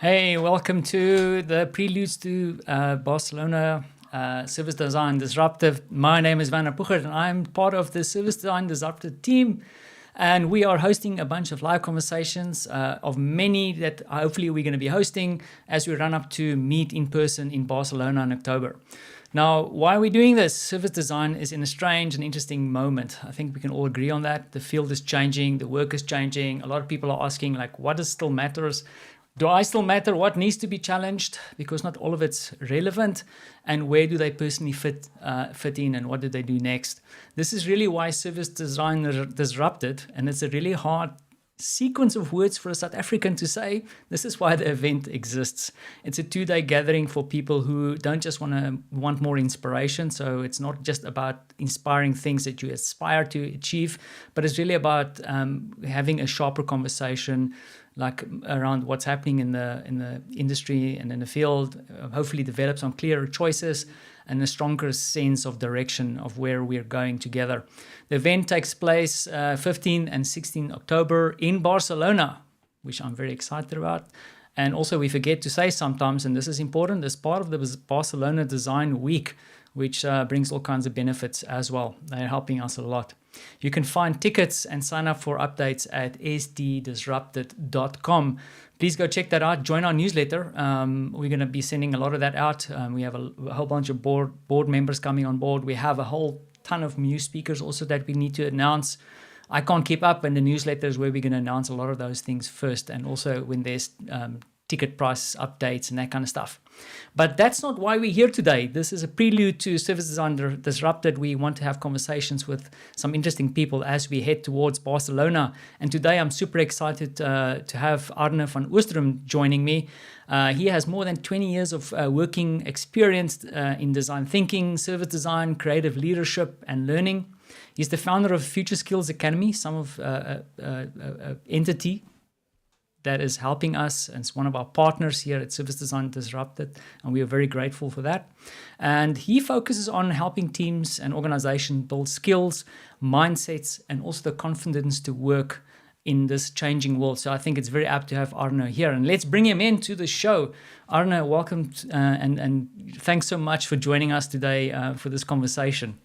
Hey, welcome to the Preludes to Barcelona Service Design Disruptive. My name is Werner Puchert, and I'm part of the Service Design Disruptive team. And we are hosting a bunch of live conversations of many that hopefully we're going to be hosting as we run up to meet in person in Barcelona in October. Now, why are we doing this? Service design is in a strange and interesting moment. I think we can all agree on that. The field is changing, the work is changing. A lot of people are asking, like, what does still matters? Do I still matter? What needs to be challenged? Because not all of it's relevant. And where do they personally fit in, and what do they do next? This is really why service design is disrupted, and it's a really hard sequence of words for a South African to say. This is why the event exists. It's a 2-day gathering for people who don't just want more inspiration. So it's not just about inspiring things that you aspire to achieve, but it's really about having a sharper conversation, like around what's happening in the industry and in the field, hopefully develop some clearer choices and a stronger sense of direction of where we're going together. The event takes place 15 and 16 October in Barcelona, which I'm very excited about. And also we forget to say sometimes, and this is important, as part of the Barcelona Design Week, which brings all kinds of benefits as well. They're helping us a lot. You can find tickets and sign up for updates at sddisrupted.com. Please go check that out. Join our newsletter. We're going to be sending a lot of that out. We have a whole bunch of board members coming on board. We have a whole ton of new speakers also that we need to announce. I can't keep up, and the newsletter is where we're going to announce a lot of those things first, and also when there's ticket price updates and that kind of stuff. But that's not why we're here today. This is a prelude to Service Design Disrupted. We want to have conversations with some interesting people as we head towards Barcelona. And today I'm super excited to have Arne van Oosterom joining me. He has more than 20 years of working experience in design thinking, service design, creative leadership, and learning. He's the founder of Future Skills Academy, some of entity that is helping us, and it's one of our partners here at Service Design Disrupted, and we are very grateful for that. And he focuses on helping teams and organizations build skills, mindsets, and also the confidence to work in this changing world. So I think it's very apt to have Arne here, and let's bring him into the show. Arne, welcome, and thanks so much for joining us today for this conversation.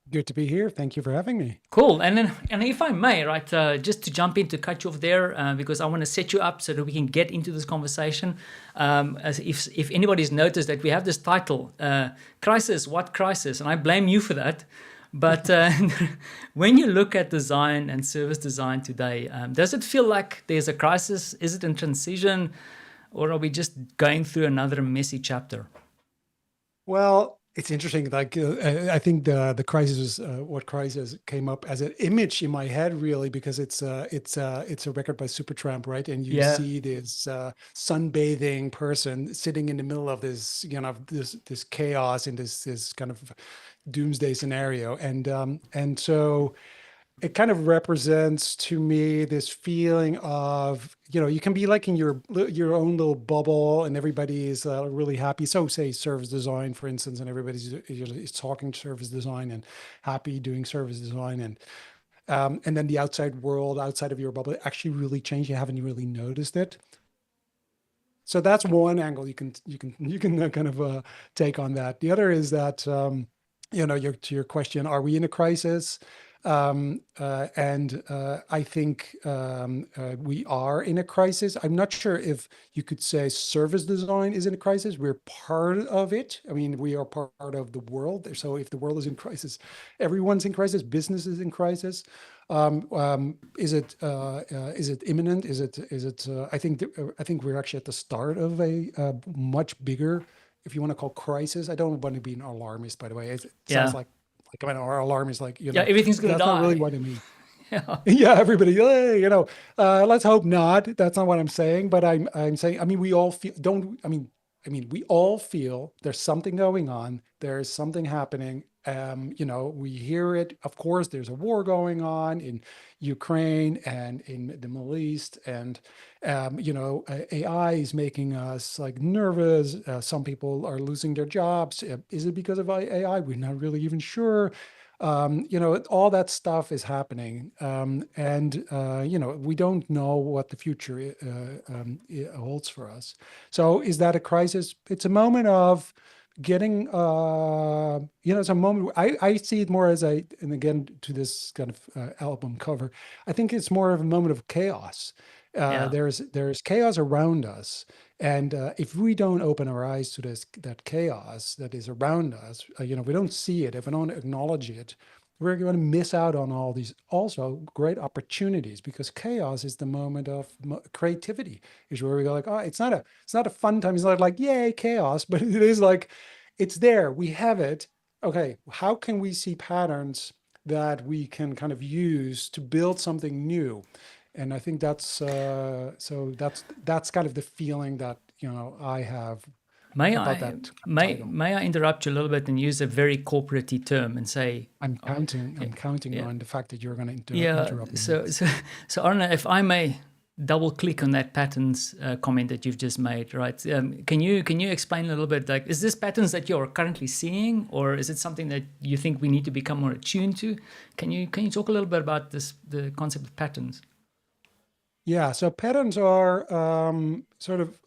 Good to be here. Thank you for having me. Cool. And if I may, right, just to jump in to cut you off there, because I want to set you up so that we can get into this conversation. As if anybody's noticed that we have this title, Crisis, What Crisis? And I blame you for that. But when you look at design and service design today, does it feel like there's a crisis? Is it in transition? Or are we just going through another messy chapter? Well, it's interesting. Like I think the crisis, what crisis came up as an image in my head, really, because it's a record by Supertramp, right? And you see this sunbathing person sitting in the middle of this, this chaos in this kind of doomsday scenario, and so it kind of represents to me this feeling of, you can be like in your own little bubble and everybody is really happy. So say service design, for instance, and everybody's talking service design and happy doing service design. And then the outside world, outside of your bubble, actually really changed. You haven't really noticed it. So that's one angle you can kind of take on that. The other is that, to your question, are we in a crisis? And I think we are in a crisis. I'm not sure if you could say service design is in a crisis. We're part of it. I mean, we are part of the world. So if the world is in crisis, everyone's in crisis. Business is in crisis. Is it imminent? Is it? I think we're actually at the start of a much bigger, if you want to call crisis. I don't want to be an alarmist, by the way. It sounds like our alarm is like, everything's going to die. That's not really what I mean. Yeah, everybody, let's hope not. That's not what I'm saying. But I'm saying, I mean, we all feel, we all feel there's something going on. There's something happening. We hear it. Of course, there's a war going on in Ukraine and in the Middle East, and AI is making us like nervous. Some people are losing their jobs. Is it because of AI? We're not really even sure. All that stuff is happening. We don't know what the future holds for us. So is that a crisis? It's a moment of getting, it's a moment, I see it more as and again, to this kind of album cover, I think it's more of a moment of chaos. Yeah. There's chaos around us. And if we don't open our eyes to that chaos that is around us, we don't see it, if we don't acknowledge it, we're going to miss out on all these also great opportunities, because chaos is the moment of creativity. Is where we go like, oh, it's not a fun time. It's not like, yay, chaos, but it is like, it's there. We have it. Okay, how can we see patterns that we can kind of use to build something new? And I think that's kind of the feeling that I have May about I that may title. may I interrupt you a little bit and use a very corporate term and say, I'm uh, counting. yeah, I'm counting yeah, on the fact that you're going to yeah. interrupt me So, next. so, so Arne, if I may double click on that patterns comment that you've just made, right? Can you explain a little bit? Like, is this patterns that you're currently seeing, or is it something that you think we need to become more attuned to? Can you talk a little bit about the concept of patterns? Yeah. So patterns are sort of,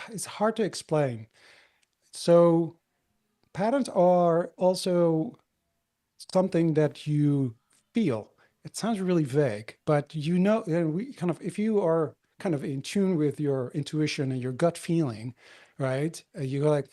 it's hard to explain. So patterns are also something that you feel. It sounds really vague, but we kind of, if you are kind of in tune with your intuition and your gut feeling, right? You go like,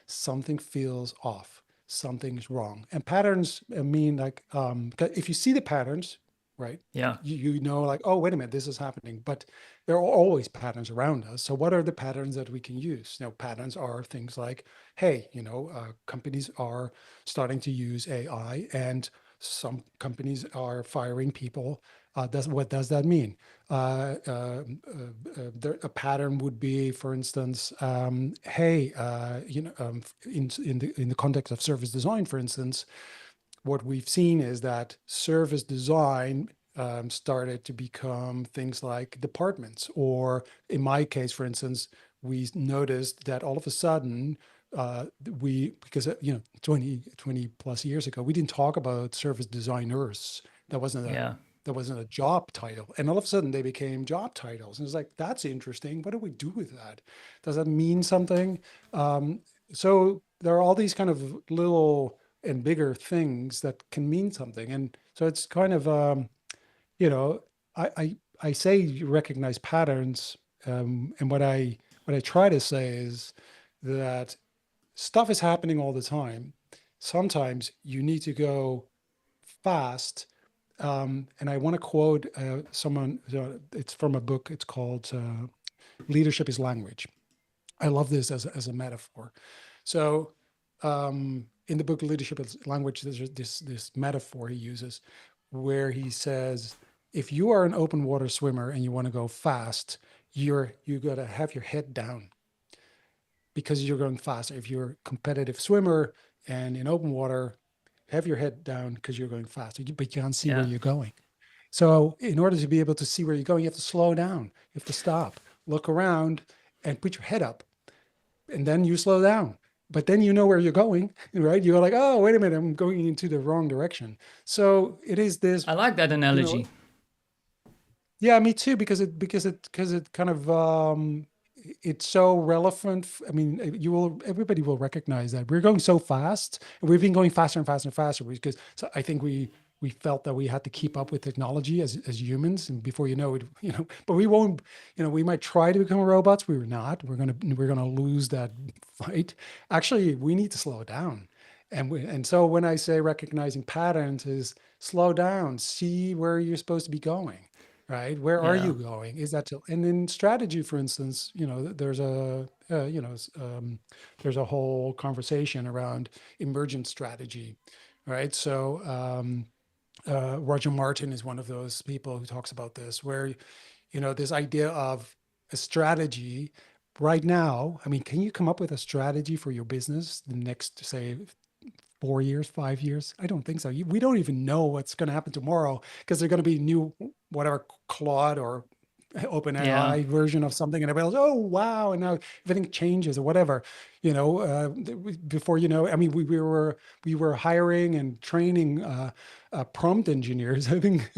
something feels off, something's wrong. And patterns mean like, 'cause if you see the patterns, right? Yeah, You know, like, oh, wait a minute, this is happening. But there are always patterns around us. So what are the patterns that we can use? Patterns are things like, hey, companies are starting to use AI, and some companies are firing people. What does that mean? A pattern would be, for instance, hey, in the context of service design, for instance, what we've seen is that service design started to become things like departments, or in my case, for instance, we noticed that all of a sudden because 20 plus years ago, we didn't talk about service designers. That wasn't a yeah, that wasn't a job title, and all of a sudden they became job titles, and it's like, that's interesting. What do we do with that? Does that mean something? So there are all these kind of little and bigger things that can mean something. And so it's kind of, you know, I say you recognize patterns, and what I try to say is that stuff is happening all the time. Sometimes you need to go fast. And I want to quote someone. It's from a book. It's called "Leadership is Language." I love this as a metaphor. So in the book Leadership is Language, there's this metaphor he uses where he says, if you are an open water swimmer and you want to go fast, you got to have your head down because you're going faster. If you're a competitive swimmer and in open water, have your head down because you're going faster, but you can't see where yeah, you're going. So in order to be able to see where you're going, you have to slow down. You have to stop, look around, and put your head up, and then you slow down. But then you know where you're going, right? You're like, oh, wait a minute, I'm going into the wrong direction. So it is this, I like that you know, analogy. yeah, me too, because it kind of it's so relevant. I mean, everybody will recognize that we're going so fast, and we've been going faster and faster and faster because so I think we felt that we had to keep up with technology as humans, and before you know it, but we won't. We might try to become robots. We were not. We're gonna lose that fight. Actually, we need to slow down. And so when I say recognizing patterns is slow down, see where you're supposed to be going, right? Where are Yeah, you going? Is that and in strategy, for instance, there's a whole conversation around emergent strategy, right? So Roger Martin is one of those people who talks about this, where this idea of a strategy right now. I mean, can you come up with a strategy for your business the next, say, 4 years, 5 years? I don't think so. We don't even know what's going to happen tomorrow because they're going to be new, whatever, Claude or OpenAI version of something, and everybody goes, "Oh wow!" And now everything changes or whatever. Before I mean, we were hiring and training prompt engineers. I think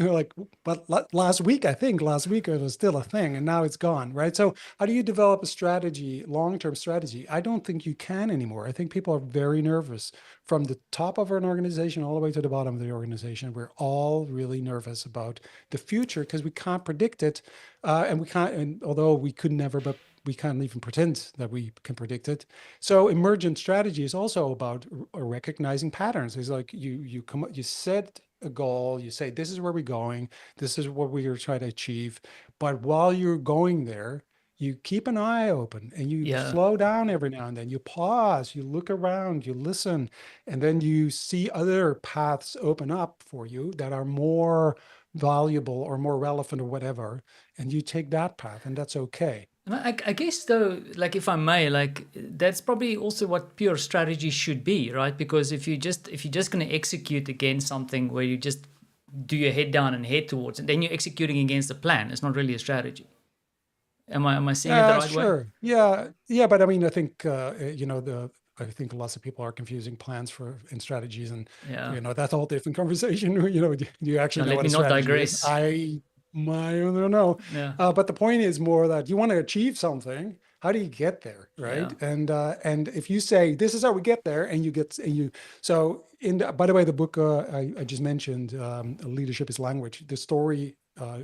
but last week it was still a thing, and now it's gone, right? So how do you develop a strategy, long-term strategy? I don't think you can anymore. I think people are very nervous from the top of an organization all the way to the bottom of the organization. We're all really nervous about the future because we can't predict it. And we can't, and although we could never, but we can't even pretend that we can predict it. So emergent strategy is also about recognizing patterns. It's like you set a goal, you say, this is where we're going, this is what we are trying to achieve. But while you're going there, you keep an eye open and you slow down every now and then. You pause, you look around, you listen, and then you see other paths open up for you that are more valuable or more relevant or whatever, and you take that path, and that's okay. I guess though, like if I may, like that's probably also what pure strategy should be, right? Because if you're just going to execute against something where you just do your head down and head towards it, then you're executing against a plan. It's not really a strategy. Am I saying it the right way? Sure. Yeah. But I mean, I think I think lots of people are confusing plans and strategies, and that's a whole different conversation. Do you actually know what a strategy is? I don't know. Yeah. But the point is more that you want to achieve something. How do you get there, right? Yeah. And if you say this is how we get there, and by the way, the book I just mentioned, Leadership is Language. The story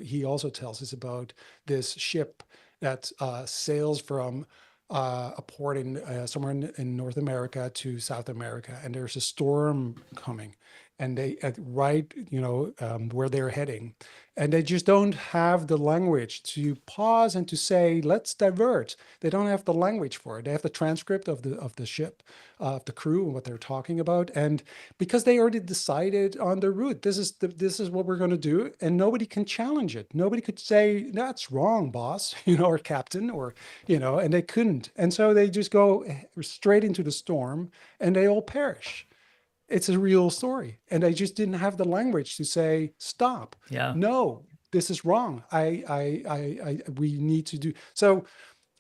he also tells us about this ship that sails from a port in somewhere in North America to South America, and there's a storm coming, and they where they're heading, and they just don't have the language to pause and to say, let's divert. They don't have the language for it. They have the transcript of the ship, of the crew and what they're talking about, and because they already decided on the route, this is what we're going to do, and nobody can challenge it. Nobody could say that's wrong, boss, or captain, or and they couldn't, and so they just go straight into the storm, and they all perish. It's a real story. And I just didn't have the language to say, stop. Yeah. No, this is wrong. We need to do so.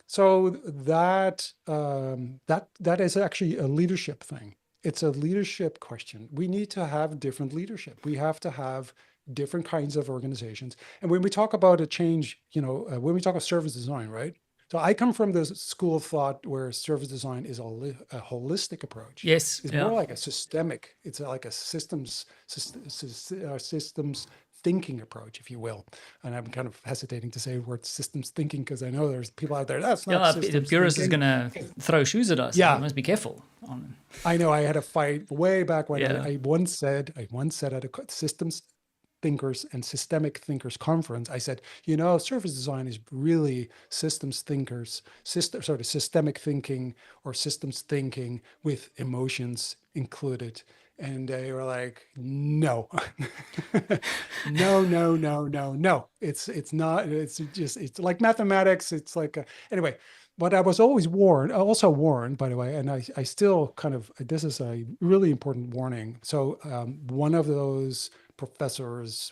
So that is actually a leadership thing. It's a leadership question. We need to have different leadership. We have to have different kinds of organizations. And when we talk about a change, when we talk about service design, right? So I come from the school of thought where service design is a holistic approach. Yes, it's more like a systemic. It's like a systems thinking approach, if you will. And I'm kind of hesitating to say the word systems thinking because I know there's people out there that's not. The purist is going to throw shoes at us. Yeah, you must be careful. I know. I had a fight way back when I once said at a systems thinkers and systemic thinkers conference, I said, service design is really systemic thinking or systems thinking with emotions included. And they were like, no, no. It's not, it's like mathematics. It's like, anyway, but I was always also warned, by the way, and I still kind of, this is a really important warning. So one of those professors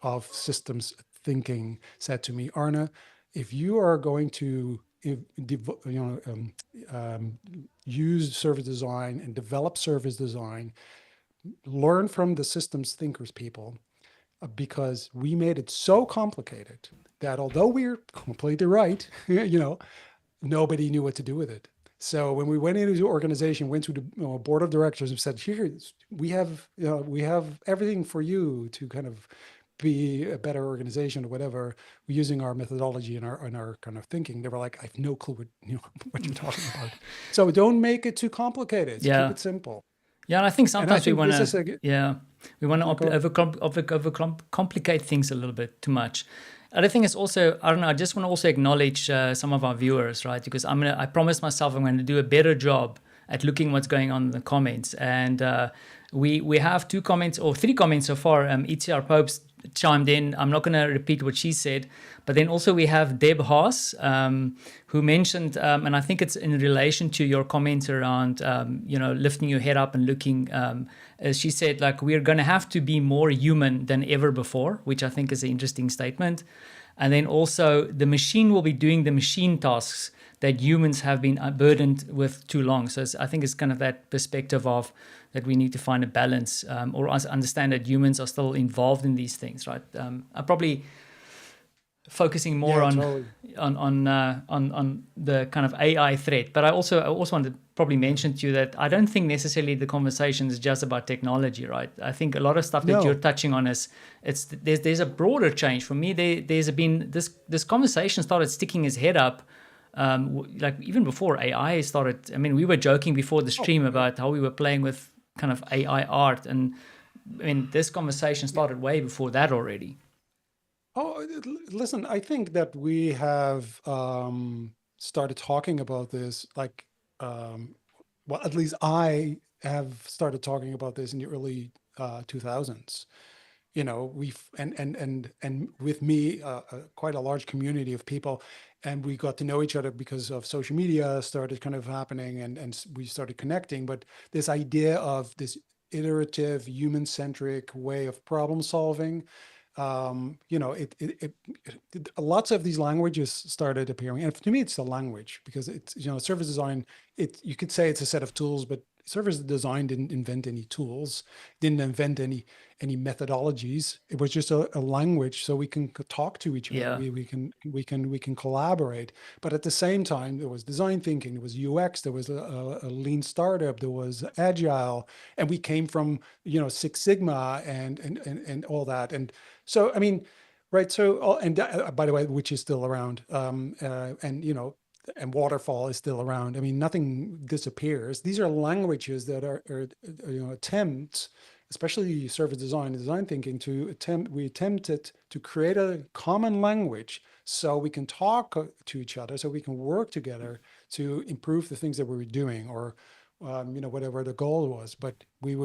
of systems thinking said to me, Arne, if you are going to use service design and develop service design, learn from the systems thinkers people, because we made it so complicated that although we're completely right, nobody knew what to do with it. So when we went into the organization, went to the board of directors and said, here, we have everything for you to kind of be a better organization or whatever, using our methodology and our kind of thinking. They were like, I have no clue what you're talking about. So don't make it too complicated. Keep it simple. Yeah, and I think sometimes we want to overcomplicate things a little bit too much. Other thing is also, I don't know, I just want to also acknowledge some of our viewers, right? Because I promised myself I'm going to do a better job at looking what's going on in the comments. And we have 2 comments or 3 comments so far. ETR Popes chimed in. I'm not going to repeat what she said. But then also we have Deb Haas, who mentioned, and I think it's in relation to your comments around, lifting your head up and looking, as she said, like, we're going to have to be more human than ever before, which I think is an interesting statement. And then also the machine will be doing the machine tasks that humans have been burdened with too long. So I think it's kind of that perspective of that we need to find a balance, or understand that humans are still involved in these things, right? I'm probably focusing more on totally. on the kind of AI threat, but I also want to probably mention to you that I don't think necessarily the conversation is just about technology, right? I think a lot of stuff that No. you're touching on is there's a broader change for me. There's been this conversation started sticking its head up. Like even before AI started, I mean, we were joking before the stream about how we were playing with kind of AI art, and I mean, this conversation started way before that already. Oh, listen, I think that we have started talking about this, like, well, at least I have started talking about this in the early 2000s. You know, and with me, quite a large community of people, and we got to know each other because of social media started kind of happening, and we started connecting. But this idea of this iterative, human-centric way of problem solving, you know, lots of these languages started appearing, and to me, it's a language because it's, you know, service design. You could say it's a set of tools, but service design didn't invent any tools, didn't invent any methodologies. It was just a language, so we can talk to each other. Yeah. We can collaborate. But at the same time, there was design thinking, there was UX, there was a lean startup, there was agile, and we came from, you know, Six Sigma and all that. And so, I mean, right. So, and by the way, which is still around, and, you know, and waterfall is still around. I mean, nothing disappears. These are languages that are you know, attempts, especially service design and design thinking, we attempted to create a common language so we can talk to each other, so we can work together to improve the things that we were doing, or you know, whatever the goal was. But we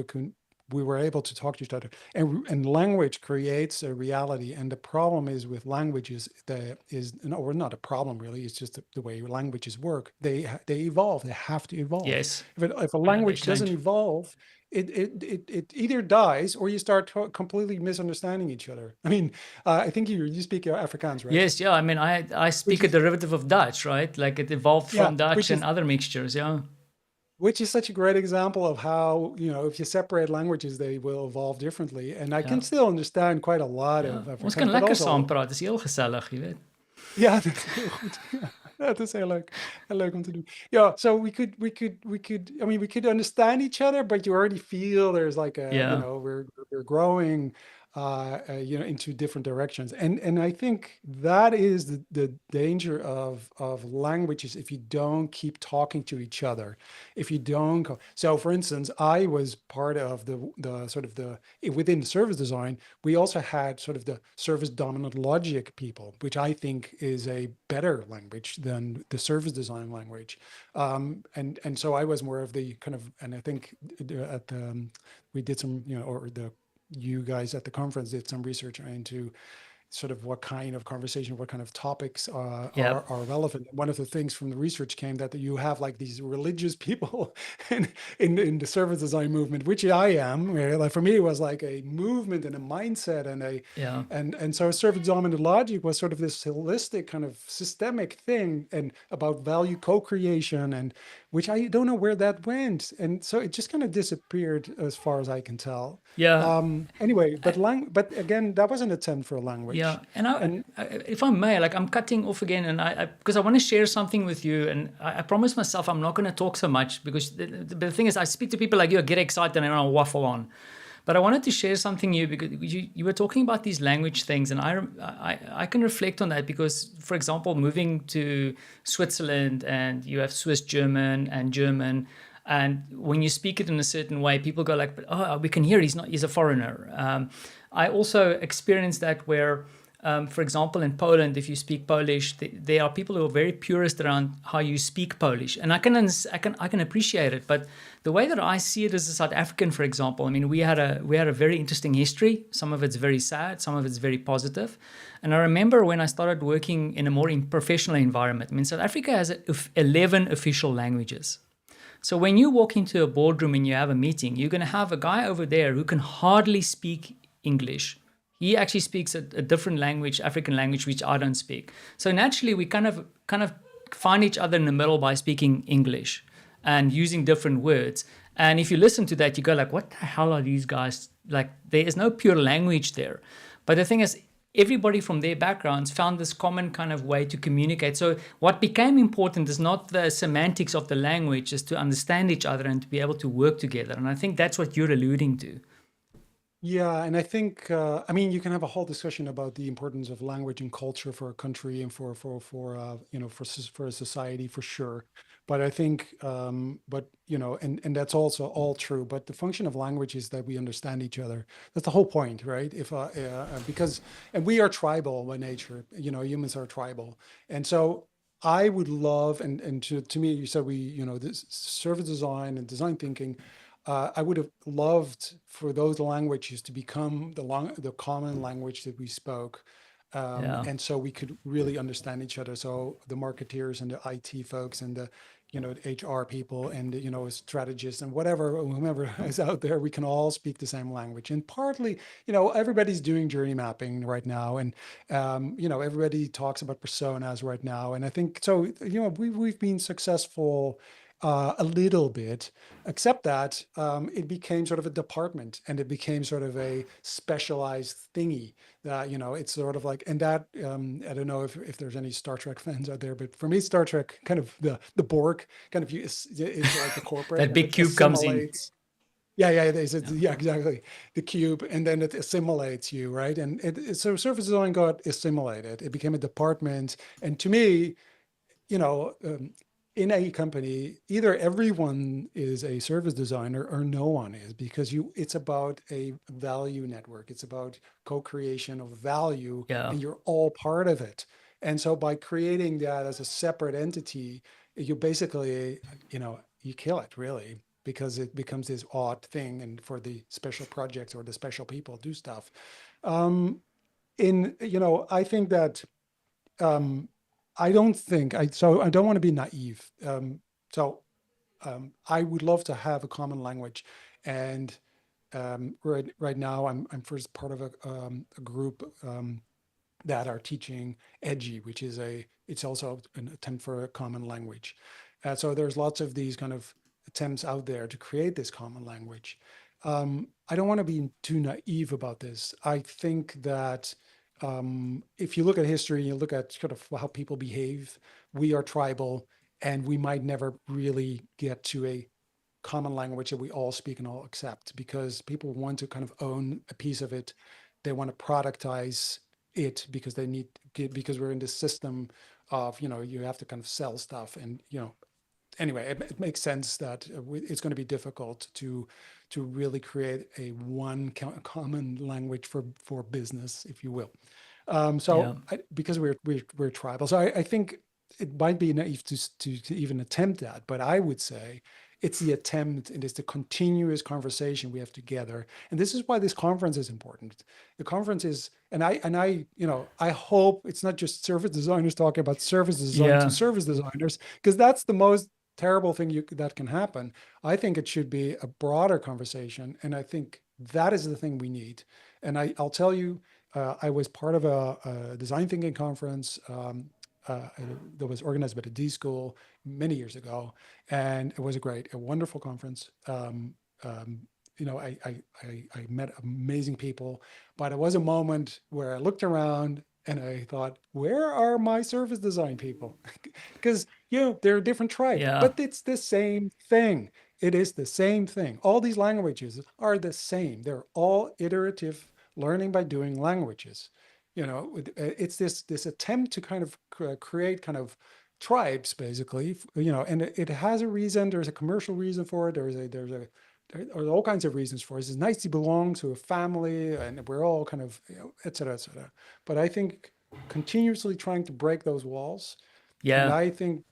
were able to talk to each other, and language creates a reality. And the problem is with languages, or not a problem really, it's just the way languages work. They evolve. They have to evolve. Yes. If a language doesn't evolve, it either dies or you start completely misunderstanding each other. I mean, I think you speak Afrikaans, right? Yes, yeah. I mean, I speak a derivative of Dutch, right? Like it evolved from Dutch and other mixtures, yeah. Which is such a great example of how, you know, if you separate languages, they will evolve differently. And I can still understand quite a lot of Afrikaans. Ons kan lekker saam praat. Dis heel gezellig, jy weet. Ja, dat is heel goed. Ja, dat is heel leuk. Heel leuk om te doen. Yeah, so we could, I mean, we could understand each other, but you already feel there's like a, you know, we're growing, you know, into different directions. And I think that is the danger of languages if you don't keep talking to each other. If you don't, so for instance, I was part of the sort of within service design, we also had sort of the service dominant logic people, which I think is a better language than the service design language. And so I was more of the kind of, and I think we did some, you know, or you guys at the conference did some research into sort of what kind of conversation, what kind of topics are relevant. One of the things from the research came that you have like these religious people in the service design movement, which I am. Like for me, it was like a movement and a mindset and so service dominant logic was sort of this holistic kind of systemic thing and about value co-creation, and which I don't know where that went. And so it just kind of disappeared as far as I can tell. Yeah. Anyway, but again, that was an attempt for a language. Yeah, and if I may, like I'm cutting off again, and because I want to share something with you, and I promised myself I'm not going to talk so much because the thing is, I speak to people like you, I get excited and I'll waffle on. But I wanted to share something new because you were talking about these language things, and I can reflect on that because, for example, moving to Switzerland and you have Swiss German and German. And when you speak it in a certain way, people go like, "Oh, we can hear he's a foreigner." I also experienced that where, for example, in Poland, if you speak Polish, there are people who are very purist around how you speak Polish, and I can appreciate it. But the way that I see it as a South African, for example, I mean, we had a very interesting history. Some of it's very sad, some of it's very positive. And I remember when I started working in a more professional environment. I mean, South Africa has 11 official languages. So when you walk into a boardroom and you have a meeting, you're going to have a guy over there who can hardly speak English. he actually speaks a different language, African language, which I don't speak. So naturally, we kind of find each other in the middle by speaking English and using different words. And if you listen to that, you go like, what the hell are these guys? Like, there is no pure language there. But the thing is, everybody from their backgrounds found this common kind of way to communicate. So what became important is not the semantics of the language, is to understand each other and to be able to work together. And I think that's what you're alluding to. Yeah, and I think I mean you can have a whole discussion about the importance of language and culture for a country and for a society for sure. But I think but and that's also all true. But the function of language is that we understand each other. That's the whole point, right? If because and we are tribal by nature. Humans are tribal, and so I would love and to me you said this service design and design thinking. I would have loved for those languages to become the common language that we spoke, Yeah. and so we could really understand each other. So the marketeers and the IT folks and the the HR people and strategists and whomever is out there, we can all speak the same language. And partly, everybody's doing journey mapping right now, and everybody talks about personas right now. And I think so. We've been successful a little bit, except that it became sort of a department and it became sort of a specialized thingy that, it's sort of like, and that, I don't know if there's any Star Trek fans out there, but for me, Star Trek, kind of the Borg kind of is like the corporate That and big it cube comes in. assimilates. Yeah, Yeah. yeah, exactly. The cube, and then it assimilates you, right? And so surface design got assimilated. It became a department, and to me, you know, um, in a company, either everyone is a service designer or no one is, because it's about a value network. It's about co-creation of value, Yeah. and you're all part of it. And so by creating that as a separate entity, you basically, you kill it really, because it becomes this odd thing. And for the special projects or the special people do stuff. Um, I think that um, I don't think so I don't want to be naive. I would love to have a common language, and right now I'm first part of a group that are teaching EDGI, which is it's also an attempt for a common language. So there's lots of these kind of attempts out there to create this common language. I don't want to be too naive about this. I think that if you look at history, you look at sort of how people behave, we are tribal, and we might never really get to a common language that we all speak and all accept, because people want to kind of own a piece of it. They want to productize it because because we're in this system of, you have to kind of sell stuff. And, anyway, it makes sense that it's going to be difficult to really create a one common language for business, if you will. Yeah. Because we're tribal, so I think it might be naive to even attempt that. But I would say it's the attempt, and it's the continuous conversation we have together. And this is why this conference is important. The conference is, and I hope it's not just service designers talking about service design to Yeah. service designers, because that's the most terrible thing that can happen. I think it should be a broader conversation, and I think that is the thing we need. And I'll tell you, I was part of a design thinking conference uh, that was organized by the D School many years ago, and it was a wonderful conference. Um, I met amazing people, but it was a moment where I looked around and I thought, where are my service design people? Because they're a different tribe, Yeah. but it's the same thing. It is the same thing. All these languages are the same. They're all iterative learning by doing languages. It's this attempt to kind of create kind of tribes, basically. And it has a reason. There's a commercial reason for it. There are all kinds of reasons for it. It's nice to belong to a family, and we're all kind of, et cetera, et cetera. But I think continuously trying to break those walls, and Yeah. I think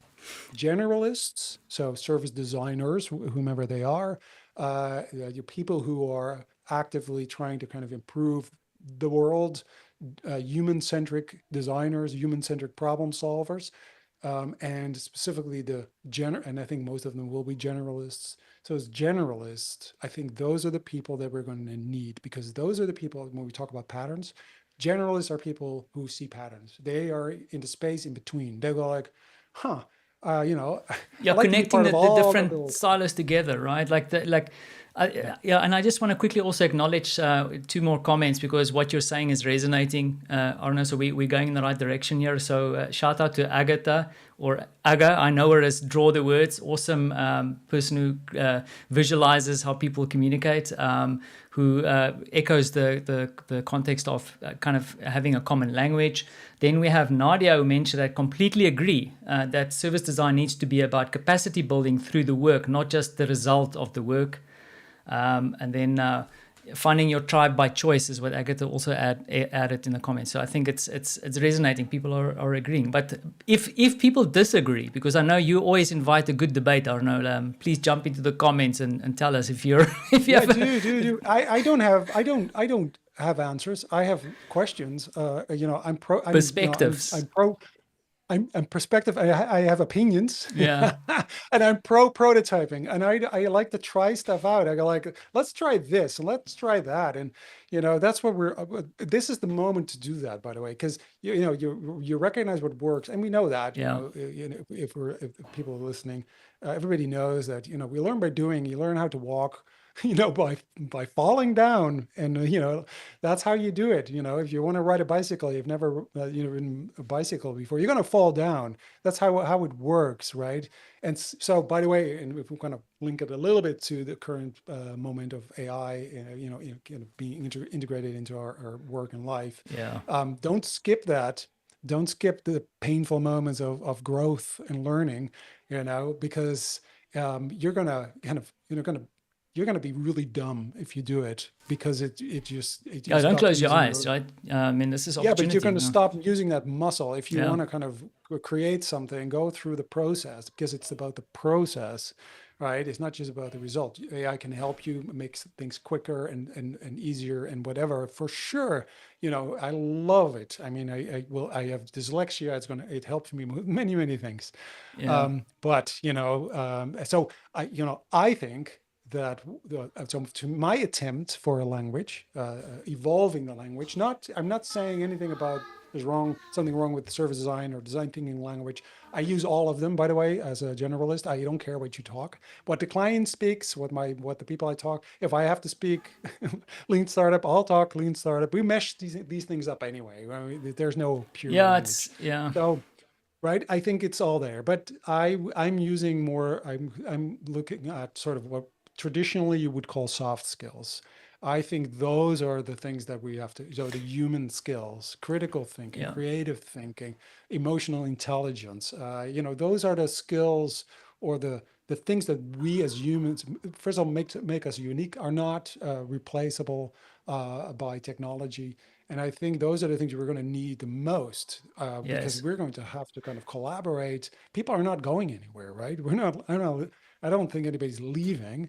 generalists, so service designers, whomever they are, you people who are actively trying to kind of improve the world, human-centric designers, human-centric problem solvers, and specifically and I think most of them will be generalists. So as generalists, I think those are the people that we're going to need, because those are the people, when we talk about patterns, generalists are people who see patterns. They are in the space in between. They go like, huh, I Yeah, like to be connecting part of the all the different little. silos together, right? Yeah. Yeah, and I just want to quickly also acknowledge two more comments, because what you're saying is resonating, Arno. So we're going in the right direction here. So shout out to Agatha, or Aga. I know her as Draw the Words. Awesome person who visualizes how people communicate, who echoes the context of kind of having a common language. Then we have Nadia, who mentioned, I completely agree that service design needs to be about capacity building through the work, not just the result of the work. And then finding your tribe by choice is what Agatha also added in the comments. So I think it's resonating. People are agreeing. But if people disagree, because I know you always invite a good debate, Arno, please jump into the comments and tell us if you're if you Yeah, have do. I don't have answers. I have questions. perspectives. I'm pro. I'm perspective. I have opinions, Yeah. and I'm pro prototyping. And I like to try stuff out. I go like, let's try this and let's try that. And that's what this is the moment to do that, by the way, because you recognize what works, and we know that. Yeah. If people are listening, everybody knows that. We learn by doing. You learn how to walk. By falling down, and that's how you do it. If you want to ride a bicycle, you've never ridden a bicycle before, you're going to fall down. That's how it works, right? And so, by the way, and if we kind of link it a little bit to the current moment of AI, kind of being integrated into our work and life. Yeah. Don't skip that. Don't skip the painful moments of growth and learning, because you're gonna you're going to be really dumb if you do it, because you Yeah, don't stop close your using eyes, right? I mean, this is yeah, but you're opportunity. going to stop using that muscle if you Yeah. want to kind of create something, go through the process, because it's about the process, right? It's not just about the result. AI can help you make things quicker and easier and whatever, for sure. I love it. I mean, I have dyslexia. It helps me with many things. Yeah. So I think that so to my attempt for a language, evolving the language, I'm not saying anything about something wrong with service design or design thinking language. I use all of them, by the way, as a generalist. I don't care what you talk, what the client speaks, what the people I talk. If I have to speak lean startup, I'll talk lean startup. We mesh these things up anyway. I mean, there's no pure Yeah, language. yeah. So right, I think it's all there, but I'm using more. I'm looking at sort of what traditionally you would call soft skills. I think those are the things that we have to, so the human skills, critical thinking, Yeah. creative thinking, emotional intelligence. Those are the skills, or the things that we as humans, first of all, make us unique, are not replaceable by technology. And I think those are the things we're going to need the most, because Yes. we're going to have to kind of collaborate. People are not going anywhere, right? We're not. I don't think anybody's leaving.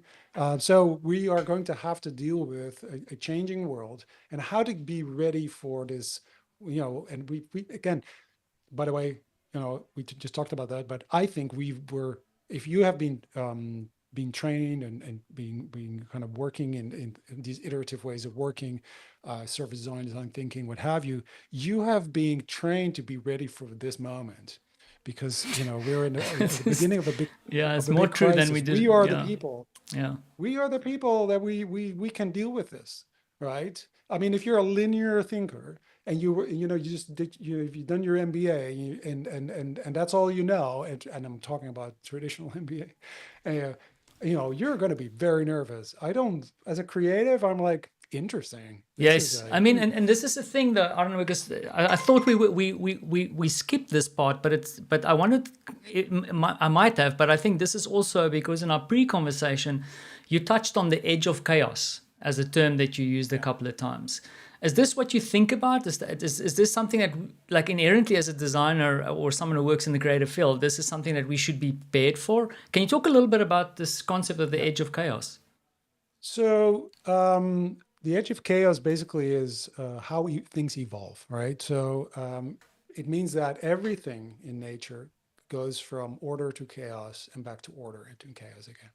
So we are going to have to deal with a changing world, and how to be ready for this. And we again, by the way, we just talked about that, but I think if you have been being trained and being kind of working in these iterative ways of working, service design thinking, what have you, you have been trained to be ready for this moment, because we're at the beginning of a big Yeah, it's of a more big true than we crisis. did. We are the Yeah. people. Yeah. We are the people that we can deal with this, right? I mean, if you're a linear thinker, and you just if you've done your MBA, and that's all and I'm talking about traditional MBA, you're going to be very nervous. I don't, as a creative, I'm like, interesting. Yes, I mean, and this is the thing that I don't know, because I thought we skipped this part, but I wanted I might have, but I think this is also because in our pre-conversation, you touched on the edge of chaos as a term that you used a couple of times. Is this what you think about? Is this something that, like, inherently as a designer or someone who works in the creative field, this is something that we should be prepared for? Can you talk a little bit about this concept of the edge of chaos? So the edge of chaos basically is how things evolve, right? So it means that everything in nature goes from order to chaos and back to order and to chaos again.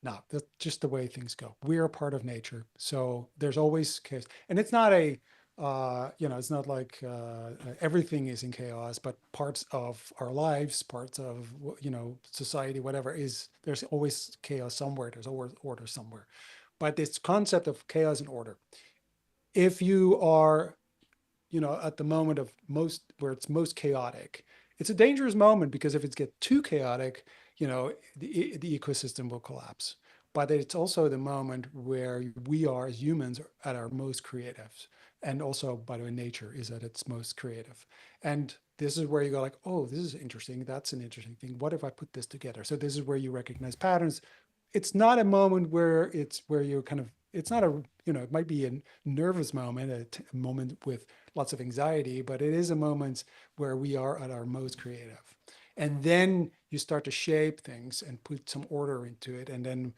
Now, that's just the way things go. We are part of nature, so there's always chaos, and it's not it's not like everything is in chaos, but parts of our lives, parts of society, whatever there's always chaos somewhere. There's always order somewhere, but this concept of chaos and order, if you are at the moment of where it's most chaotic, it's a dangerous moment, because if it gets too chaotic, the ecosystem will collapse. But it's also the moment where we are as humans at our most creative. And also, by the way, nature is at its most creative. And this is where you go like, oh, this is interesting. That's an interesting thing. What if I put this together? So this is where you recognize patterns. It's not a moment where you're kind of, it's not a, it might be a nervous moment, a moment with lots of anxiety, but it is a moment where we are at our most creative. And then you start to shape things and put some order into it. And then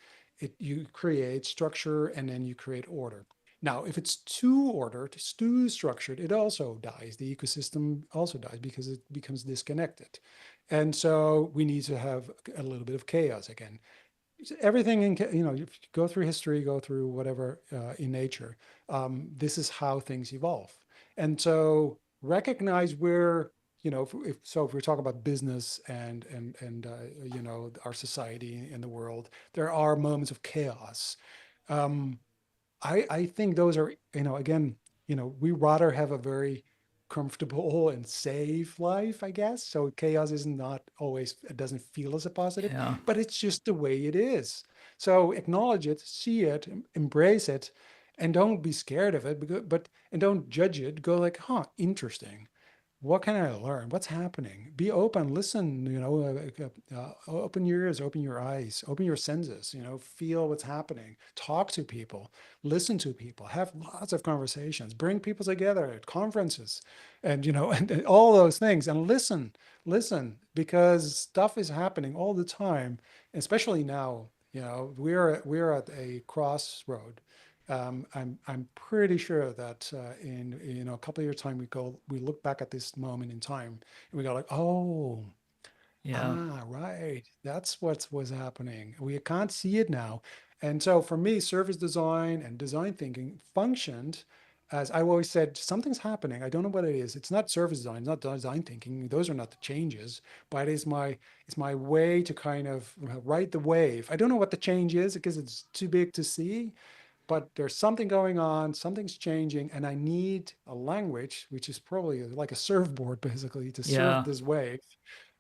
you create structure, and then you create order. Now, if it's too ordered, too structured, it also dies. The ecosystem also dies because it becomes disconnected. And so we need to have a little bit of chaos again. Everything if you go through history, go through whatever in nature, this is how things evolve. And so recognize where, if we're talking about business and our society and the world, there are moments of chaos. I think those are, again, we rather have a very comfortable and safe life, I guess. So chaos is not always, it doesn't feel as a positive, Yeah. but it's just the way it is. So acknowledge it, see it, embrace it, and don't be scared of it, and don't judge it. Go like, huh, interesting. What can I learn? What's happening? Be open, listen, open your ears, open your eyes, open your senses, feel what's happening, talk to people, listen to people, have lots of conversations, bring people together at conferences, and, and all those things, and listen, because stuff is happening all the time, especially now. We're at a crossroad. I'm pretty sure that in a couple of years' time, we look back at this moment in time, and we go like, oh, Yeah. right, that's what was happening. We can't see it now. And so for me, service design and design thinking functioned as I always said, something's happening. I don't know what it is. It's not service design, it's not design thinking. Those are not the changes, but it's my way to kind of ride the wave. I don't know what the change is because it's too big to see, but there's something going on, something's changing, and I need a language, which is probably like a surfboard, basically, to surf Yeah. this wave,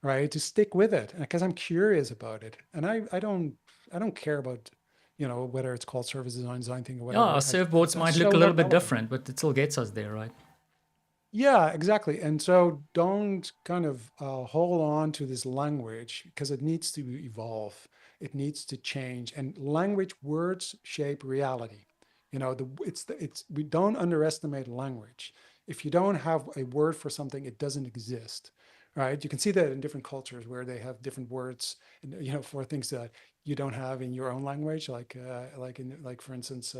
right? To stick with it, because I'm curious about it, and I don't care about, whether it's called service design, design thing, or Yeah, our whatever. surfboards That's might look a so little bit irrelevant. different, but it still gets us there, right? Yeah, exactly. And so don't kind of hold on to this language, because it needs to evolve. It needs to change. And language, words shape reality. We don't underestimate language. If you don't have a word for something, it doesn't exist, right? You can see that in different cultures where they have different words, for things that you don't have in your own language, like for instance,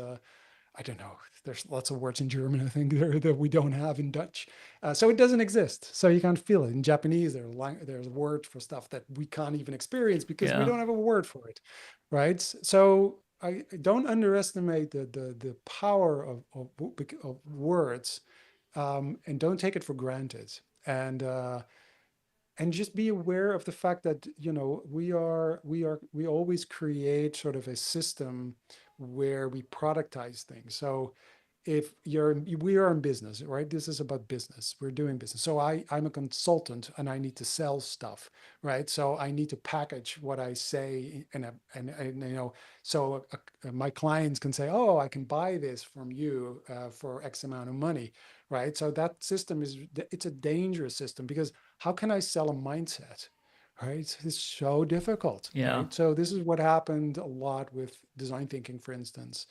I don't know. There's lots of words in German, I think, that we don't have in Dutch. So it doesn't exist. So you can't feel it. In Japanese, there's a word for stuff that we can't even experience because we Yeah. don't have a word for it, right? So I don't underestimate the power of words, and don't take it for granted. And just be aware of the fact that we always create sort of a system where we productize things. So if we are in business, right? This is about business. We're doing business. So I'm a consultant and I need to sell stuff, right? So I need to package what I say so my clients can say, oh, I can buy this from you for X amount of money, right? So that system it's a dangerous system, because how can I sell a mindset? Right? It's so difficult, Yeah. right? So this is what happened a lot with design thinking, for instance,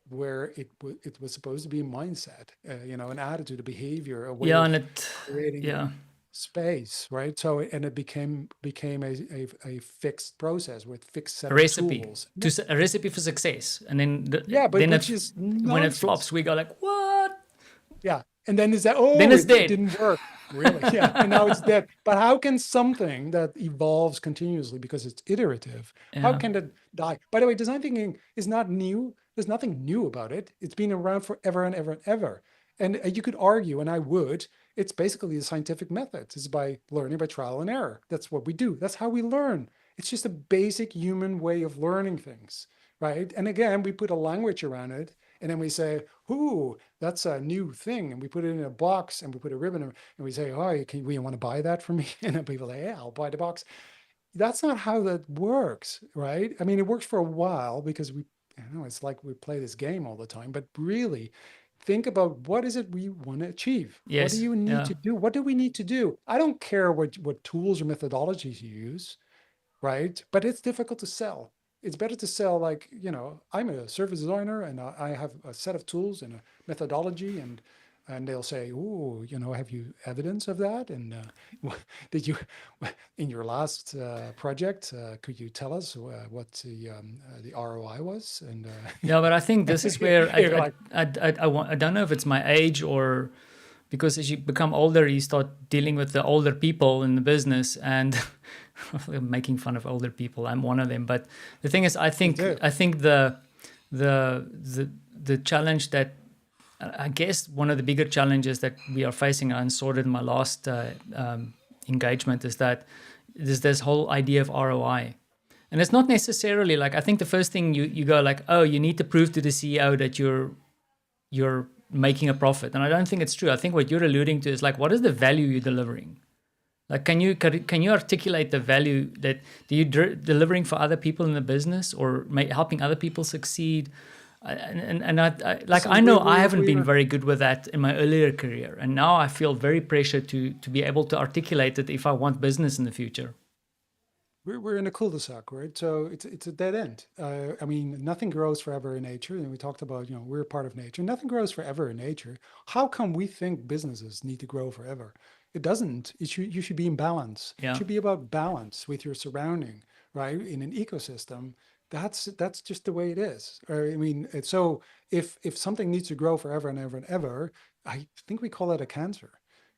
where it was supposed to be a mindset, an attitude, a behavior, a way Yeah, of and it creating yeah, space, right? So, and it became a fixed process with fixed a set of recipe tools. a recipe for success. And then Yeah, but then which if is when it nonsense. flops, we go like, "What?" Yeah, And then is that, Then oh, it's it dead. didn't work. Really? Yeah. And now it's dead. But how can something that evolves continuously because it's iterative, how Yeah. can it die? By the way, design thinking is not new. There's nothing new about it. It's been around forever and ever and ever. And you could argue, and I would, it's basically the scientific method. It's by learning by trial and error. That's what we do. That's how we learn. It's just a basic human way of learning things, right? And again, we put a language around it, and then we say, ooh, that's a new thing. And we put it in a box and we put a ribbon and we say, oh, you want to buy that for me? And then people say, yeah, I'll buy the box. That's not how that works, right? I mean, it works for a while because it's like we play this game all the time, but really think about what is it we want to achieve? What do Yes. you need Yeah. to do? What do we need to do? I don't care what tools or methodologies you use, right? But it's difficult to sell. It's better to sell like, I'm a service designer and I have a set of tools and a methodology and they'll say, oh, have you evidence of that? And did you, in your last project, could you tell us what the ROI was? And Yeah, but I think this is where you're like, I don't know if it's my age or because as you become older, you start dealing with the older people in the business and making fun of older people. I'm one of them. But the thing is, I think the challenge that I guess one of the bigger challenges that we are facing, and sorted in my last engagement, is that there's this whole idea of ROI. And it's not necessarily like, I think the first thing you go like, oh, you need to prove to the CEO that you're making a profit. And I don't think it's true. I think what you're alluding to is like, what is the value you're delivering? Like, can you articulate the value that you're delivering for other people in the business or helping other people succeed? And I know I haven't been very good with that in my earlier career, and now I feel very pressured to be able to articulate it if I want business in the future. We're in a cul-de-sac, right? So it's a dead end. I mean, nothing grows forever in nature, and we talked about, we're part of nature. Nothing grows forever in nature. How come we think businesses need to grow forever? It doesn't. You should be in balance. Yeah. It should be about balance with your surrounding, right? In an ecosystem, that's just the way it is. I mean, so if something needs to grow forever and ever and ever, I think we call that a cancer.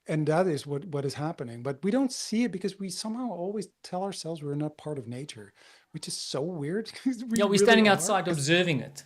And that is what is happening, but we don't see it because we somehow always tell ourselves we're not part of nature, which is so weird. Yeah, we're really standing are, outside observing it.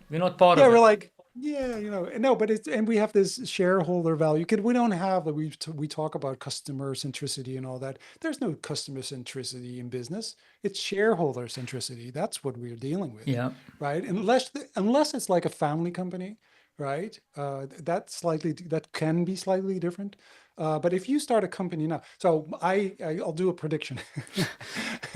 We're not part yeah, of we're it. like, yeah, no, but and we have this shareholder value. We don't have like we talk about customer centricity and all that. There's no customer centricity in business. It's shareholder centricity. That's what we're dealing with, Yeah. right? Unless it's like a family company, right? That can be slightly different. But if you start a company now, so I'll do a prediction.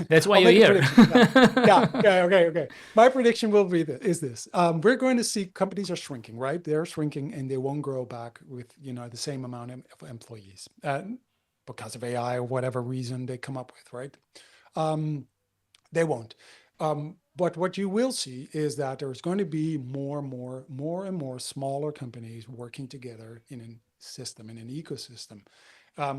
That's why I'll you're make a here. prediction. Yeah. Okay. My prediction will be this. We're going to see companies are shrinking, right? They're shrinking and they won't grow back with, the same amount of employees because of AI or whatever reason they come up with, right? They won't. But what you will see is that there's going to be more and more smaller companies working together in a system, in an ecosystem.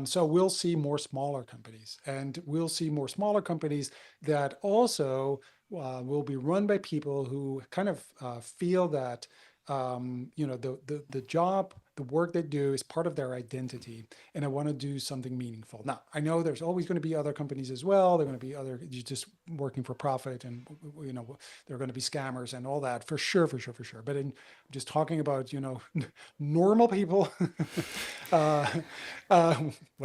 So we'll see more smaller companies, and we'll see more smaller companies that also will be run by people who kind of feel that the job, the work they do is part of their identity, and I want to do something meaningful. Now, I know there's always going to be other companies as well. There are going to be other just working for profit, and there are going to be scammers and all that for sure. But I'm just talking about normal people,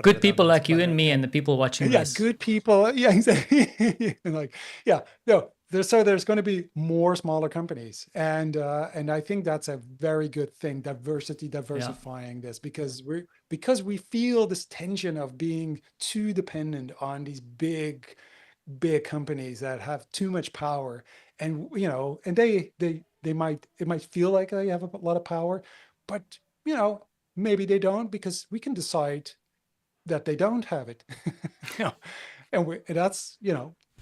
Good people like you and me and the people watching yeah, this. good people. Yeah, exactly. And like, yeah, no. There's going to be more smaller companies, and I think that's a very good thing. Diversifying this because we feel this tension of being too dependent on these big companies that have too much power, and and it might feel like they have a lot of power, but maybe they don't because we can decide that they don't have it. you know, and that's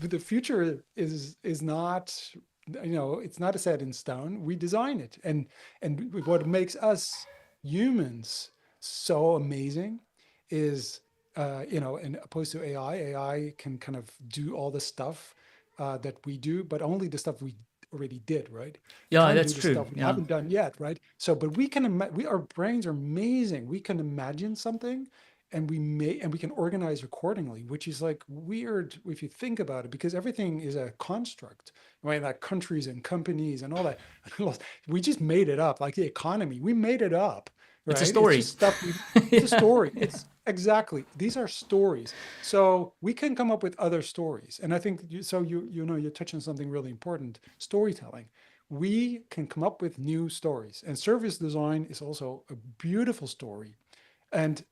the future is not it's not a set in stone. We design it, and what makes us humans so amazing is and opposed to AI can kind of do all the stuff that we do, but only the stuff we already did, right? Yeah, Trying to do that's the true. stuff we Yeah. haven't done yet, right? So, but we can, our brains are amazing. We can imagine something and we can organize accordingly, which is like weird if you think about it, because everything is a construct, right? Like countries and companies and all that. We just made it up, like the economy. We made it up, It's a right? It's story. just stuff it's a Yeah. story. It's exactly, these are stories. So we can come up with other stories. And I think you're touching something really important, storytelling. We can come up with new stories, and service design is also a beautiful story,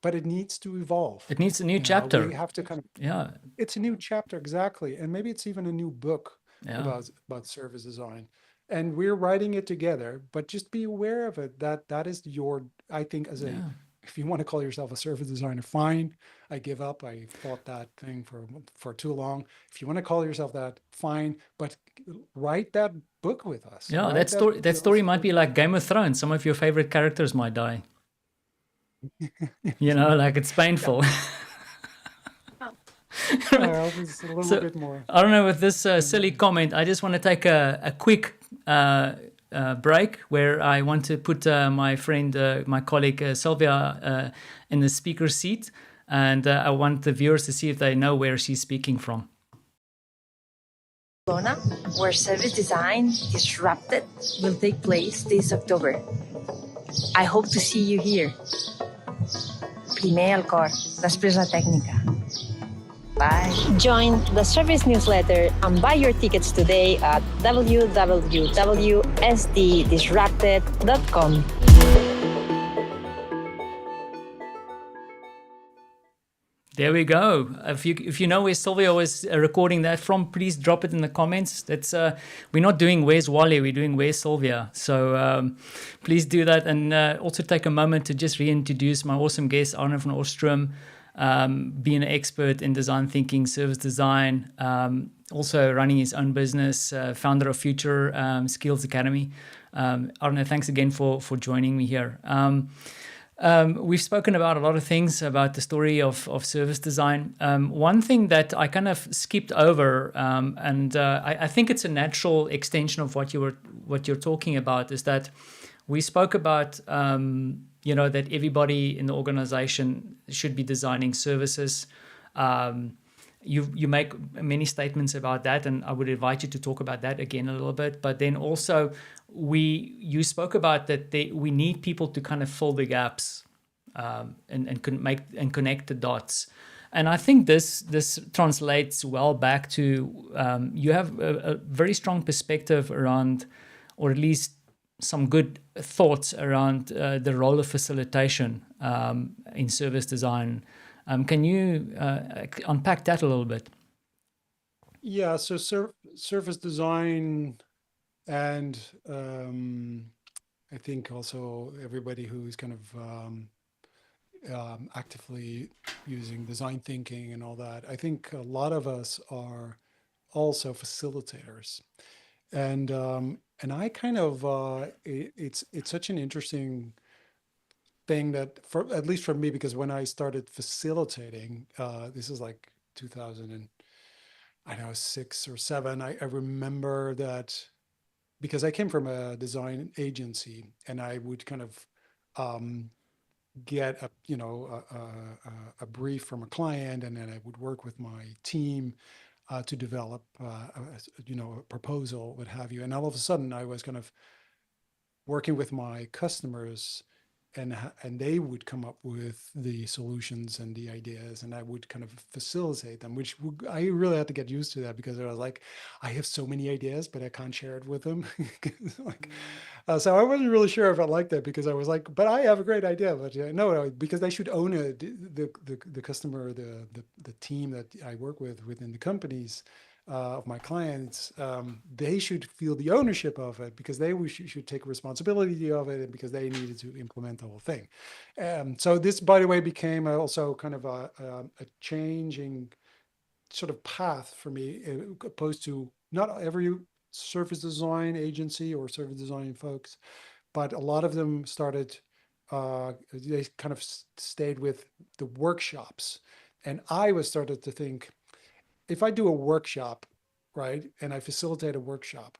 but it needs to evolve. It needs a new We chapter. have to kind of, Yeah. it's a new chapter, exactly, and maybe it's even a new book Yeah. about service design, and we're writing it together. But just be aware of it, that is your, I think, as a, Yeah. if you want to call yourself a service designer, fine. I give up. I fought that thing for too long. If you want to call yourself that, fine. But write that book with us. Yeah. Write that. That story might be like Game of Thrones. Some of your favorite characters might die. Like it's Yeah. painful. Well, it's a little So bit more. I don't know, with this silly comment, I just want to take a quick break where I want to put my friend, my colleague Sylvia in the speaker seat, and I want the viewers to see if they know where she's speaking from. Barcelona, where service design disrupted will take place this October. I hope to see you here. Primer al cor, després la tècnica. Bye. Join the service newsletter and buy your tickets today at www.sddisrupted.com. There we go. If you know where Sylvia was recording that from, please drop it in the comments. That's we're not doing Where's Wally, we're doing Where's Sylvia. So please do that, and also take a moment to just reintroduce my awesome guest, Arne van Oosterom, being an expert in design thinking, service design, also running his own business, founder of Future Skills Academy. Arne, thanks again for joining me here. We've spoken about a lot of things about the story of service design. One thing that I kind of skipped over, and I think it's a natural extension of what you're talking about, is that we spoke about that everybody in the organization should be designing services. You make many statements about that, and I would invite you to talk about that again a little bit. But then also, you spoke about that we need people to kind of fill the gaps and connect the dots. And I think this translates well back to you have a very strong perspective around, or at least some good thoughts around the role of facilitation in service design. Can you unpack that a little bit? Yeah, so surface design, and I think also everybody who's kind of actively using design thinking and all that, I think a lot of us are also facilitators. And I kind of it's such an interesting thing that, for at least for me, because when I started facilitating, this is like 2000 and I know 6 or 7. I remember that because I came from a design agency, and I would kind of get a brief from a client, and then I would work with my team to develop a proposal, what have you. And all of a sudden, I was kind of working with my customers, and they would come up with the solutions and the ideas, and I would kind of facilitate them, which I really had to get used to that, because I was like, I have so many ideas, but I can't share it with them. So I wasn't really sure if I liked that, because I was like, but I have a great idea, but no, because they should own it, the customer, the team that I work with within the companies of my clients, they should feel the ownership of it, because they should take responsibility of it, and because they needed to implement the whole thing. So this, by the way, became also kind of a changing sort of path for me, opposed to not every service design agency or service design folks, but a lot of them started, they kind of stayed with the workshops. And I was started to think, if I do a workshop, right, and I facilitate a workshop,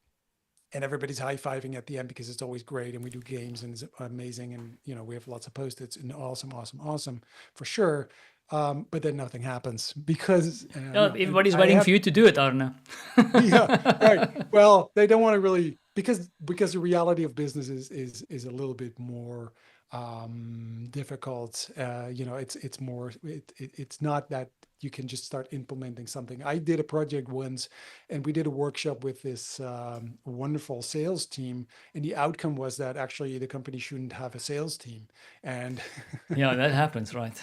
and everybody's high-fiving at the end because it's always great, and we do games and it's amazing, and we have lots of post-its and awesome for sure. But then nothing happens because and Everybody's I waiting have for you to do it, Arne. yeah, right. Well, they don't want to really because the reality of business is a little bit more difficult. It's more it's not that you can just start implementing something. I did a project once, and we did a workshop with this wonderful sales team, and the outcome was that actually the company shouldn't have a sales team, and Yeah, that happens, right?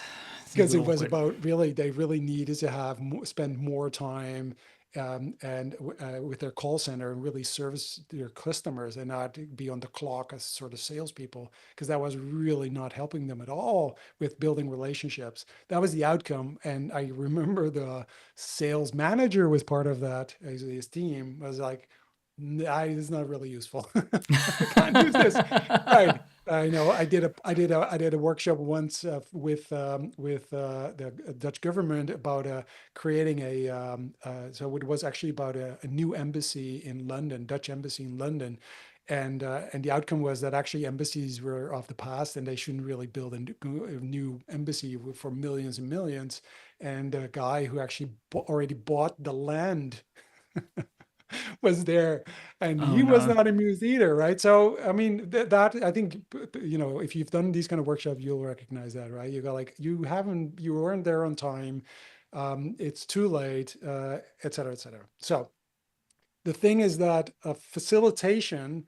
It's a because bit it was awkward. about they really needed to have spend more time and with their call center and really service their customers and not be on the clock as sort of salespeople, because that was really not helping them at all with building relationships. That was the outcome. And I remember the sales manager was part of that. His team was like, "Nah, it's not really useful. I can't use this." Right. I know. I did a workshop once with the Dutch government about creating so it was actually about a new embassy in London, Dutch embassy in London, and the outcome was that actually embassies were of the past and they shouldn't really build a new embassy for millions and millions. And a guy who actually already bought the land was there, and Oh he was no. not amused either, right? So I mean that I think if you've done these kind of workshops, you'll recognize that, right? You go like you weren't there on time, it's too late, et cetera, et cetera. So the thing is that facilitation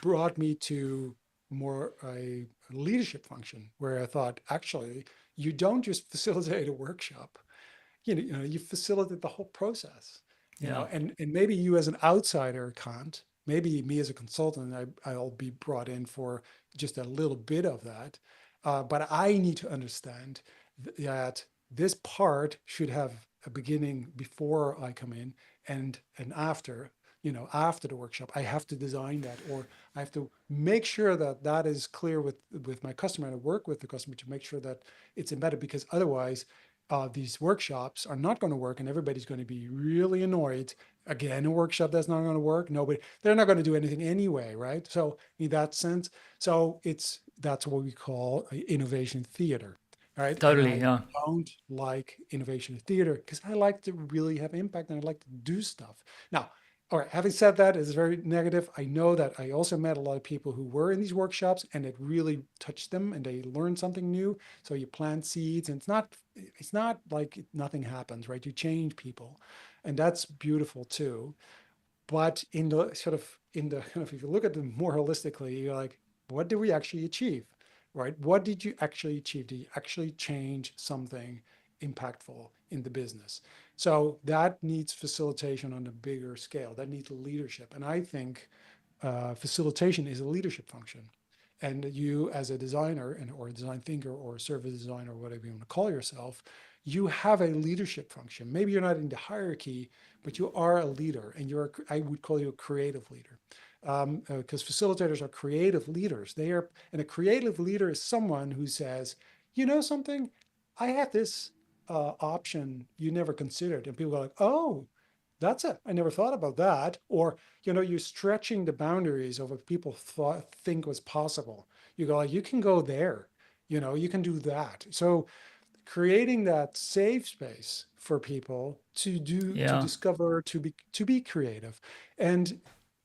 brought me to more a leadership function where I thought, actually, you don't just facilitate a workshop, you facilitate the whole process, Yeah. and maybe you as an outsider can't. Maybe me as a consultant, I'll be brought in for just a little bit of that. But I need to understand that this part should have a beginning before I come in and after, after the workshop. I have to design that, or I have to make sure that that is clear with my customer, and I work with the customer to make sure that it's embedded, because otherwise these workshops are not going to work, and everybody's going to be really annoyed. Again, a workshop that's not going to work. They're not going to do anything anyway, right? So in that sense, that's what we call innovation theater, right? And Totally. I Yeah. don't like innovation theater because I like to really have impact and I like to do stuff. Now, all right, having said that, it's very negative. I know that I also met a lot of people who were in these workshops and it really touched them and they learned something new. So you plant seeds, and it's not like nothing happens, right? You change people, and that's beautiful too. But in the kind of, if you look at them more holistically, you're like, what did we actually achieve, right? What did you actually achieve? Did you actually change something impactful in the business? So that needs facilitation on a bigger scale. That needs leadership. And I think facilitation is a leadership function. And you, as a designer or a design thinker or a service designer, or whatever you want to call yourself, you have a leadership function. Maybe you're not in the hierarchy, but you are a leader, and I would call you a creative leader, because facilitators are creative leaders. And a creative leader is someone who says, you know something, I had this option you never considered, and people go like, oh, that's it. I never thought about that. Or, you're stretching the boundaries of what people think was possible. You go like, you can go there, you can do that. So creating that safe space for people to Yeah. discover, to be creative. And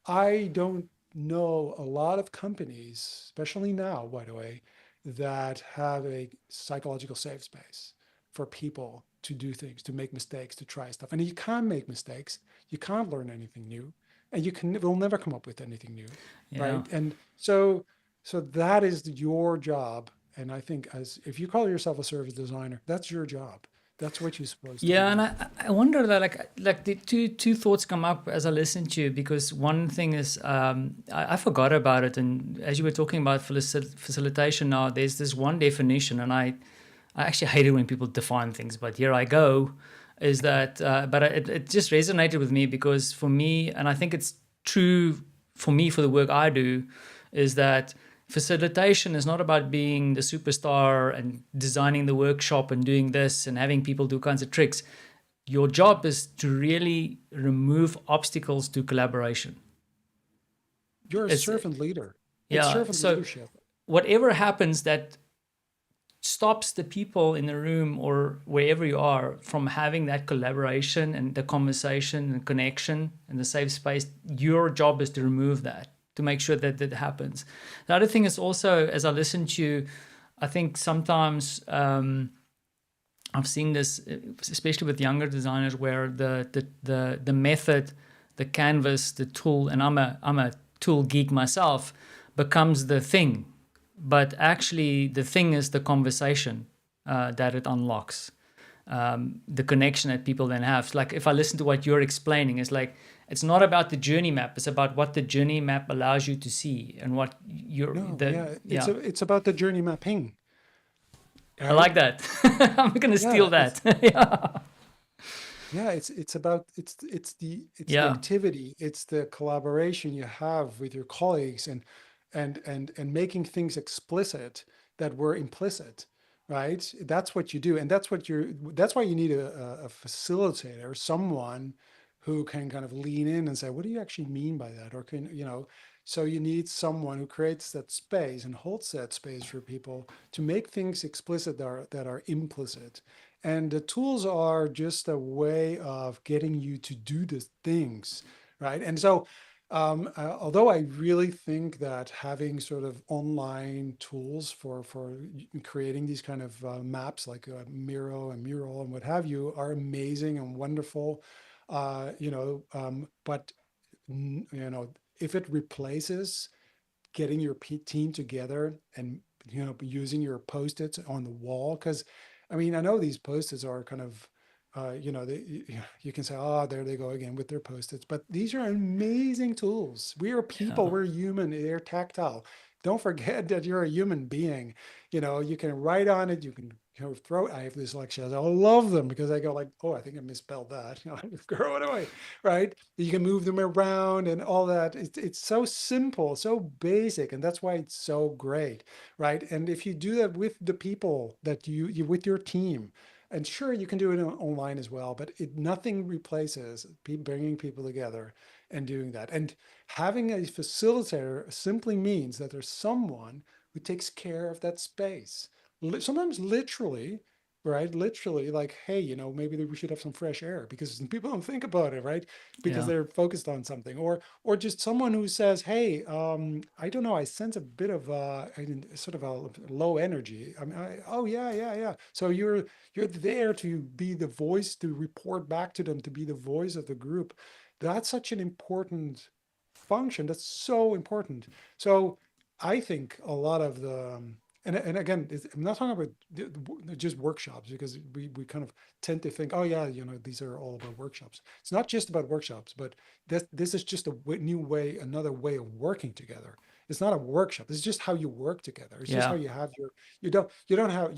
I don't know a lot of companies, especially now, by the way, that have a psychological safe space for people to do things, to make mistakes, to try stuff. And you can't make mistakes, you can't learn anything new, and will never come up with anything new, Yeah. right? And so that is your job. And I think, as if you call yourself a service designer, that's your job. That's what you're supposed to be Yeah, and doing. I wonder that like the two thoughts come up as I listen to you, because one thing is I forgot about it, and as you were talking about facilitation now, there's this one definition, and I actually hate it when people define things, but here I go, is that but it just resonated with me, because for me, and I think it's true for me for the work I do, is that facilitation is not about being the superstar and designing the workshop and doing this and having people do kinds of tricks. Your job is to really remove obstacles to collaboration. You're a servant leader. It's Yeah. servant So leadership. whatever happens that stops the people in the room or wherever you are from having that collaboration and the conversation and connection and the safe space, your job is to remove that, to make sure that that happens. The other thing is also, as I listen to you, I think sometimes I've seen this, especially with younger designers, where the method, the canvas, the tool, and I'm a tool geek myself, becomes the thing. But actually, the thing is the conversation that it unlocks, the connection that people then have. So like if I listen to what you're explaining, it's like it's not about the journey map; it's about what the journey map allows you to see and what you're. It's about the journey mapping. Right? I like that. I'm gonna steal that. Yeah, it's about the activity, it's the collaboration you have with your colleagues, and making things explicit that were implicit, right? That's what you do, and that's why you need a facilitator, someone who can kind of lean in and say, what do you actually mean by that? Or so you need someone who creates that space and holds that space for people to make things explicit that are implicit. And the tools are just a way of getting you to do the things, right? And so, although I really think that having sort of online tools for creating these kind of maps like Miro and Mural and what have you are amazing and wonderful, but if it replaces getting your team together and using your post-its on the wall, because I mean, I know these post-its are kind of you can say, oh, there they go again with their post-its, but these are amazing tools. We are people, we're human, they're tactile. Don't forget that you're a human being. You can write on it, you can throw it. I have dyslexias. I love them because I go like, oh, I think I misspelled that. Throw it away, right? You can move them around and all that. It's so simple, so basic, and that's why it's so great, right? And if you do that with the people that you with your team, and sure, you can do it online as well, but nothing replaces bringing people together and doing that. And having a facilitator simply means that there's someone who takes care of that space. Sometimes literally, right? Literally like, hey, maybe we should have some fresh air, because people don't think about it, right? Because they're focused on something, or just someone who says, hey, I don't know, I sense a bit of sort of a low energy. Oh yeah. So you're there to be the voice, to report back to them, to be the voice of the group. That's such an important function. That's so important. So I think a lot of the and again, I'm not talking about just workshops, because we kind of tend to think, oh yeah, these are all about workshops. It's not just about workshops, but this is just a new way, another way of working together. It's not a workshop. It's just how you work together. It's just how you have you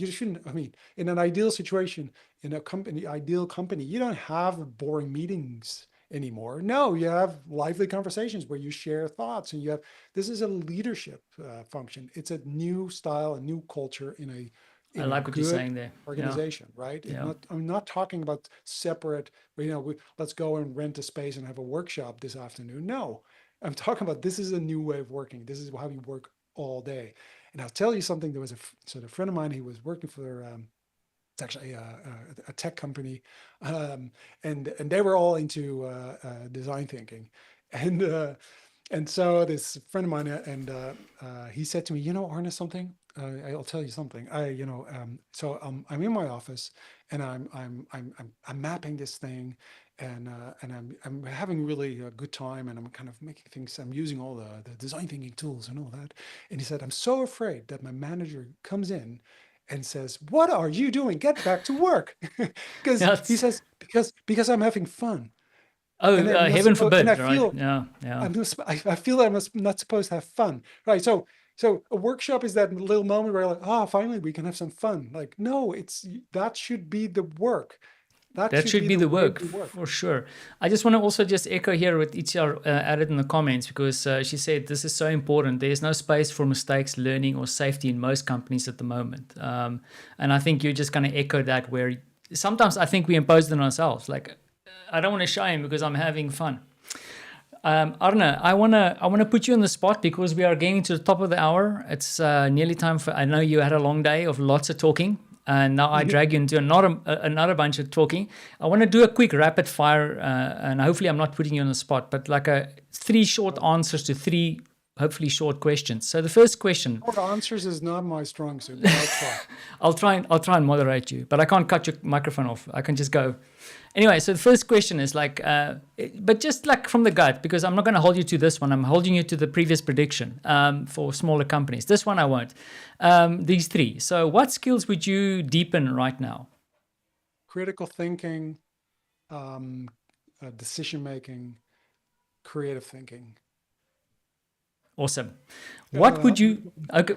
shouldn't, I mean, in an ideal situation, in a ideal company, you don't have boring meetings anymore. No, you have lively conversations where you share thoughts, and this is a leadership function. It's a new style, a new culture in I like what you're saying there. Organization, right? I'm not talking about separate, let's go and rent a space and have a workshop this afternoon. No, I'm talking about this is a new way of working. This is how you work all day. And I'll tell you something. There was a friend of mine who was working for it's actually a tech company, and they were all into design thinking, and so this friend of mine, and he said to me, Arne, something. I'll tell you something. I'm in my office, and I'm mapping this thing, and I'm having really a good time, and I'm kind of making things. I'm using all the design thinking tools and all that. And he said, I'm so afraid that my manager comes in and says, what are you doing? Get back to work. Because he says, because I'm having fun. Oh, heaven forbid, right? I feel that I'm not supposed to have fun, right? So a workshop is that little moment where you're like, finally we can have some fun. Like, no, that should be the work. That should be the work, for sure. I just want to also just echo here what Itzia added in the comments, because she said this is so important. There's no space for mistakes, learning, or safety in most companies at the moment. And I think you're just going to echo that, where sometimes I think we impose it on ourselves. Like, I don't want to shine because I'm having fun. Arne, I wanna put you on the spot because we are getting to the top of the hour. It's nearly time for. I know you had a long day of lots of talking, and now I drag you into another bunch of talking. I want to do a quick rapid fire, and hopefully I'm not putting you on the spot, but like 3 short answers to 3 hopefully short questions. So the first question. Short answers is not my strong suit. But I'll try and moderate you, but I can't cut your microphone off. I can just go. Anyway, so the first question is like, but just like from the gut, because I'm not going to hold you to this one. I'm holding you to the previous prediction for smaller companies. This one I won't. These 3. So what skills would you deepen right now? critical thinking, decision making, creative thinking. Awesome. What would you? Okay.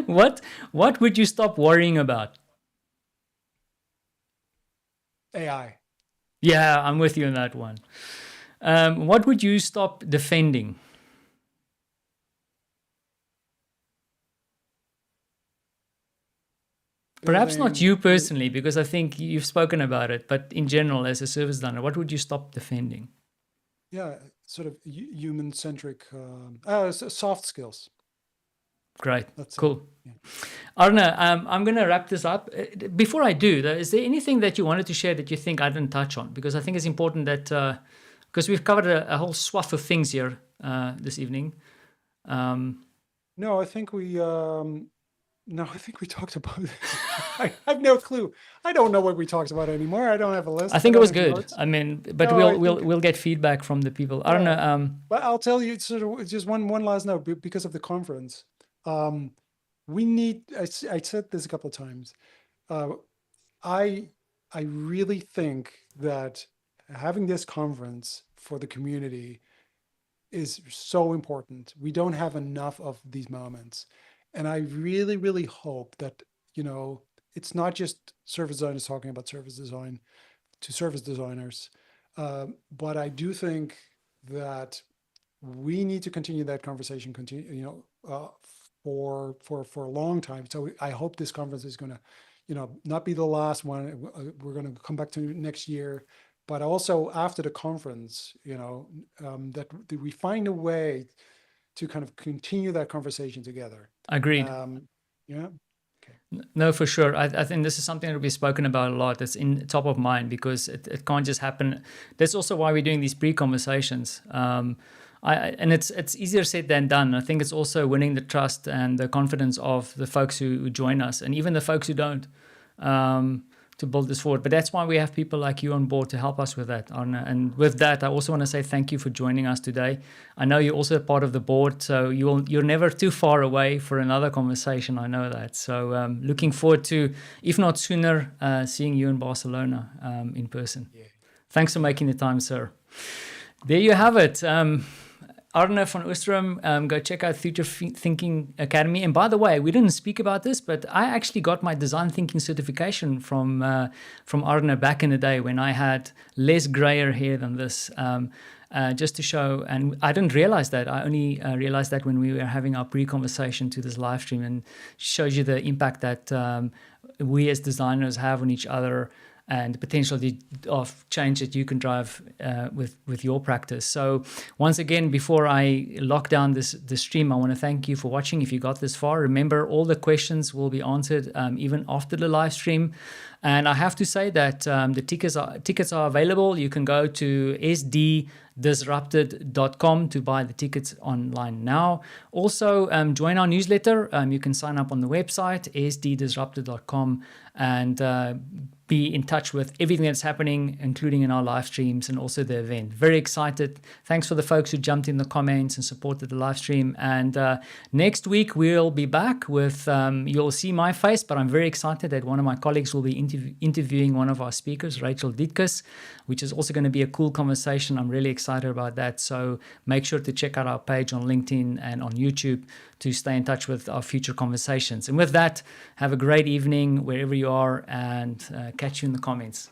What would you stop worrying about? AI. Yeah, I'm with you on that one. What would you stop defending? Perhaps not you personally, because I think you've spoken about it, but in general, as a service designer, what would you stop defending? Yeah, sort of human-centric, soft skills. Great. That's cool. Yeah. Arne, I'm going to wrap this up. Before I do, though, is there anything that you wanted to share that you think I didn't touch on? Because I think it's important that, because we've covered a whole swath of things here this evening. No, I think we talked about it. I have no clue. I don't know what we talked about anymore. I don't have a list. I think it was good. Notes. I mean, but no, we'll get feedback from the people. I don't know. But I'll tell you sort of just one last note because of the conference. We need. I said this a couple of times. I really think that having this conference for the community is so important. We don't have enough of these moments. And I really, really hope that, it's not just service designers talking about service design to service designers, but I do think that we need to continue that conversation, for a long time. So I hope this conference is going to, not be the last one. We're going to come back to next year, but also after the conference, that we find a way to kind of continue that conversation together. Agreed. Yeah. Okay. No, for sure. I think this is something that we've spoken about a lot. It's in top of mind because it can't just happen. That's also why we're doing these pre-conversations. And it's easier said than done. I think it's also winning the trust and the confidence of the folks who join us and even the folks who don't. To build this forward. But that's why we have people like you on board to help us with that, Arne. And with that, I also want to say thank you for joining us today. I know you're also a part of the board, so you're never too far away for another conversation. I know that. So looking forward to, if not sooner, seeing you in Barcelona in person. Yeah. Thanks for making the time, sir. There you have it. Arne van Oosterom, go check out Future Thinking Academy. And by the way, we didn't speak about this, but I actually got my design thinking certification from Arne back in the day when I had less grayer hair than this, just to show. And I didn't realize that. I only realized that when we were having our pre-conversation to this live stream, and shows you the impact that we as designers have on each other and the potential of change that you can drive with your practice. So once again, before I lock down this stream, I want to thank you for watching. If you got this far, remember all the questions will be answered even after the live stream. And I have to say that the tickets are available. You can go to sddisrupted.com to buy the tickets online now. Also, join our newsletter. You can sign up on the website, sddisrupted.com, and be in touch with everything that's happening, including in our live streams and also the event. Very excited. Thanks for the folks who jumped in the comments and supported the live stream. And next week, we'll be back with, you'll see my face, but I'm very excited that one of my colleagues will be interviewing one of our speakers, Rachel Dietkus, which is also going to be a cool conversation. I'm really excited about that. So make sure to check out our page on LinkedIn and on YouTube to stay in touch with our future conversations. And with that, have a great evening wherever you are, and catch you in the comments.